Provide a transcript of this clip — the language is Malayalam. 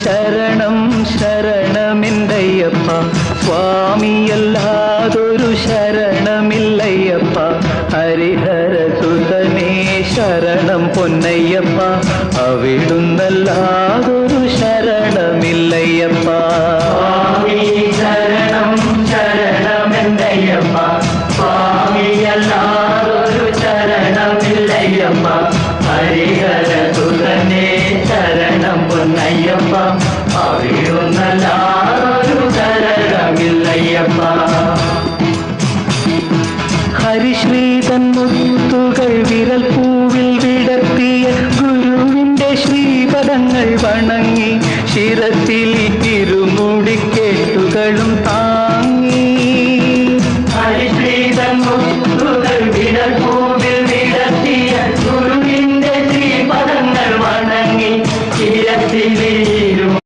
ശരണം ശരണമെന്തയ്യപ്പ സ്വാമിയല്ലാതൊരു ശരണമില്ലയ്യപ്പ ഹരിഹരസുതനേ ശരണം പൊന്നയ്യപ്പ അവിടുന്നല്ലാതൊരു ശരണമില്ലയ്യപ്പ സ്വാമി ശരണം ശരണമെന്തയ്യപ്പ സ്വാമിയല്ലാതൊരു ശരണമില്ലയ്യപ്പ ഹരിഹരസുതനേ ശരണം പൊന്നയ്യപ്പ അവിടുന്നല്ലാതൊരു ശരണമില്ലയ്യപ്പ ഹരിശ്രീതൻ മുത്തുകൾ വിരൽ പൂവിൽ വിടർത്തിയ ഗുരുവിന്റെ ശ്രീപദങ്ങൾ വണങ്ങി ശിരത്തിൽ തിരുമുടിക്കെട്ടുകളും